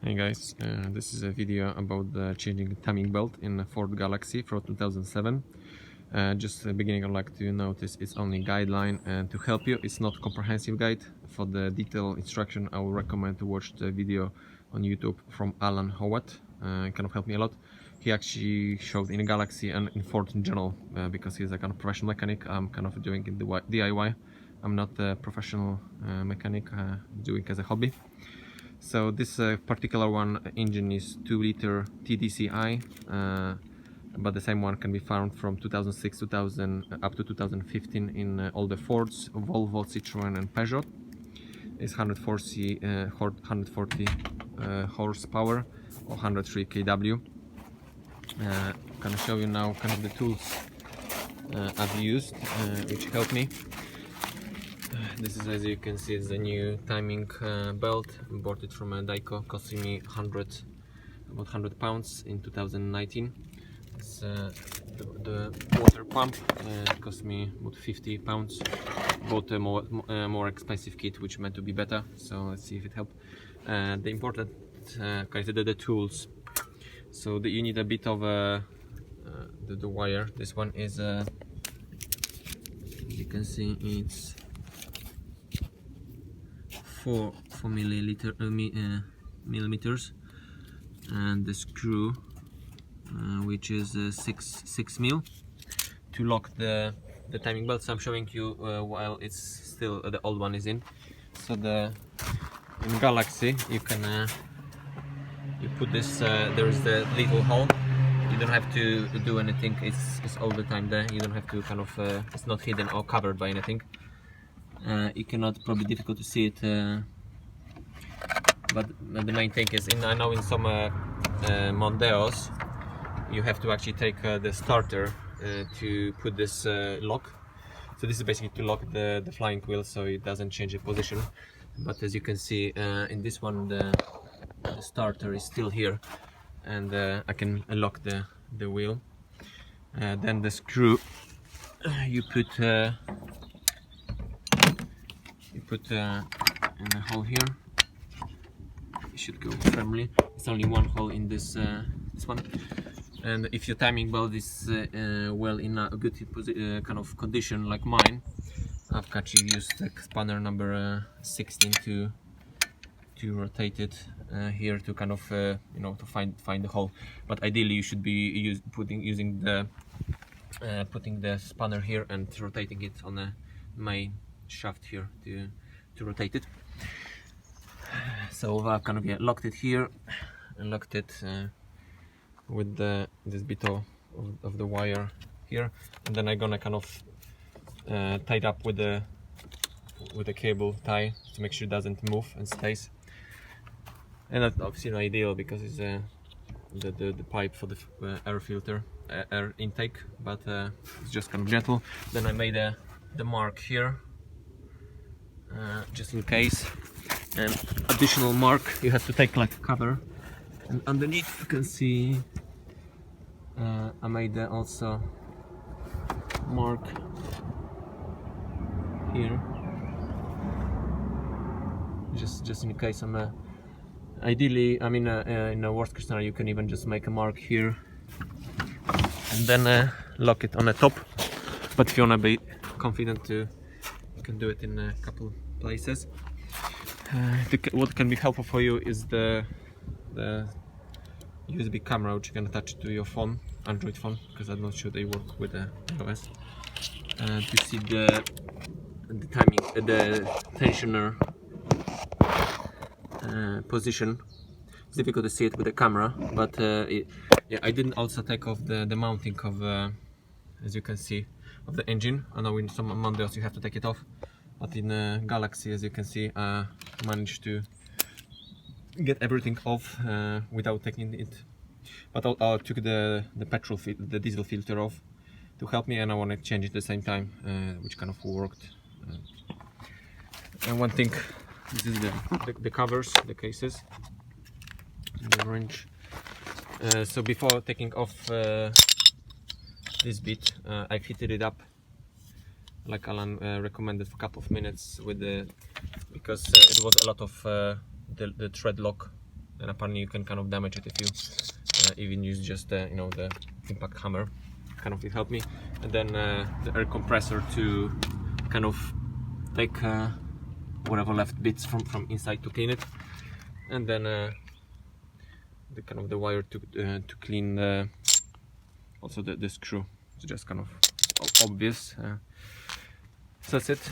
Hey guys, this is a video about the changing timing belt in a Ford Galaxy from 2007. Just the beginning, I'd like to notice it's only guideline, and to help you, it's not comprehensive guide. For the detailed instruction, I would recommend to watch the video on YouTube from Alan Howat. Kind of helped me a lot. He actually showed in a Galaxy and in Ford in general, because he's a kind of professional mechanic. I'm kind of doing it DIY. I'm not a professional mechanic, doing it as a hobby. So this particular one engine is 2-liter TDCi, but the same one can be found from 2006 up to 2015 in all the Fords, Volvo, Citroën and Peugeot. It's 140 horsepower or 103 kW. Gonna show you now kind of the tools I've used, which helped me. This is, as you can see, it's a new timing belt. Bought it from a Daiko, costing me about 100 pounds in 2019. It's the water pump, cost me about 50 pounds. Bought a more expensive kit, which meant to be better. So let's see if it helped. The important the tools. So you need a bit of the wire. This one is as you can see, it's 4 millimeters, and the screw which is 6 mil to lock the timing belt. So I'm showing you while it's still the old one is in. So in Galaxy you can you put this there is the little hole. You don't have to do anything, it's all the time there. You don't have to kind of it's not hidden or covered by anything. You cannot, probably difficult to see it, but the main thing is, I know in some Mondeos you have to actually take the starter to put this lock. So this is basically to lock the flying wheel so it doesn't change the position. But as you can see in this one, the starter is still here, and I can unlock the wheel. Then the screw you put in a hole here. It should go firmly. It's only one hole in this one. And if your timing belt is well in a good kind of condition like mine, I've actually used the spanner number 16 to rotate it here to kind of to find the hole. But ideally you should be using the putting the spanner here and rotating it on the main shaft here to rotate it. So I've kind of locked it here and locked it with this bit of the wire here, and then I'm gonna kind of tie it up with a cable tie to make sure it doesn't move and stays. And that's obviously not ideal because it's the pipe for the air filter, air intake, but it's just kind of gentle. Then I made the mark here, just in case. And additional mark, you have to take like a cover, and underneath you can see I made also mark here, just in case I'm ideally, I mean in a worst case scenario you can even just make a mark here and then lock it on the top. But if you want to be confident, you can do it in a couple places. What can be helpful for you is the USB camera, which you can attach to your phone, Android phone, because I'm not sure they work with the iOS. To see the timing, the tensioner position. It's difficult to see it with the camera, but yeah, I didn't also take off the mounting of, as you can see, of the engine. I know in some Mondeos you have to take it off, but in Galaxy, as you can see, I managed to get everything off without taking it. But I took the diesel filter off to help me, and I want to change it at the same time, which kind of worked. And one thing, this is the covers, the cases, and the wrench. So before taking off this bit, I fitted it up like Alan recommended for a couple of minutes with because it was a lot of the thread lock and apparently you can kind of damage it if you even use just you know, the impact hammer. Kind of it helped me. And then the air compressor to kind of take whatever left bits from inside to clean it, and then the kind of the wire to clean also the screw. It's just kind of obvious. So that's it.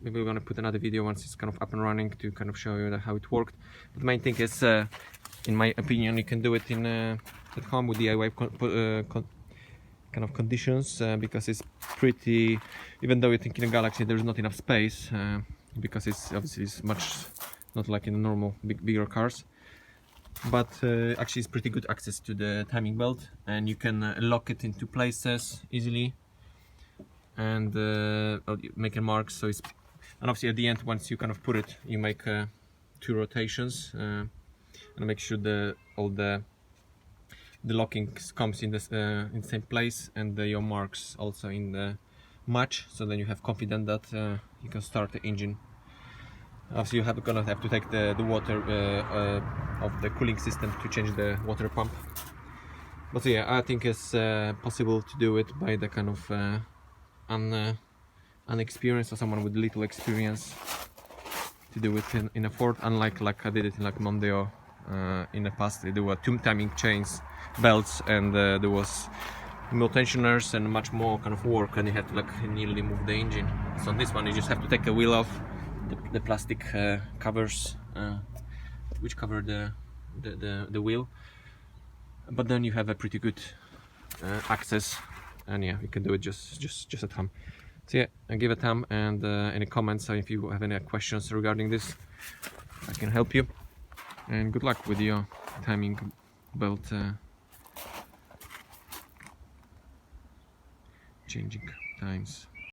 Maybe we're gonna put another video once it's kind of up and running to kind of show you how it worked. But the main thing is, in my opinion, you can do it in at home with DIY kind of conditions, because it's pretty, even though you think in a Galaxy there's not enough space, because it's obviously much not like in the normal bigger cars, but actually it's pretty good access to the timing belt, and you can lock it into places easily and make a mark. So it's, and obviously at the end, once you kind of put it, you make 2 rotations and make sure all the locking comes in the same place, and your marks also in the match, so then you have confidence that you can start the engine. Obviously you're gonna have to take the water of the cooling system to change the water pump. But so yeah, I think it's possible to do it by the kind of unexperienced or someone with little experience to do it in a Ford, unlike like I did it in like Mondeo in the past. There were 2 timing chains, belts, and there was more tensioners and much more kind of work, and you had to like nearly move the engine. So on this one you just have to take a wheel off, the plastic covers which cover the wheel, but then you have a pretty good access, and yeah, you can do it just at home. So yeah, give a thumb, and any comments, if you have any questions regarding this, I can help you. And good luck with your timing belt changing times.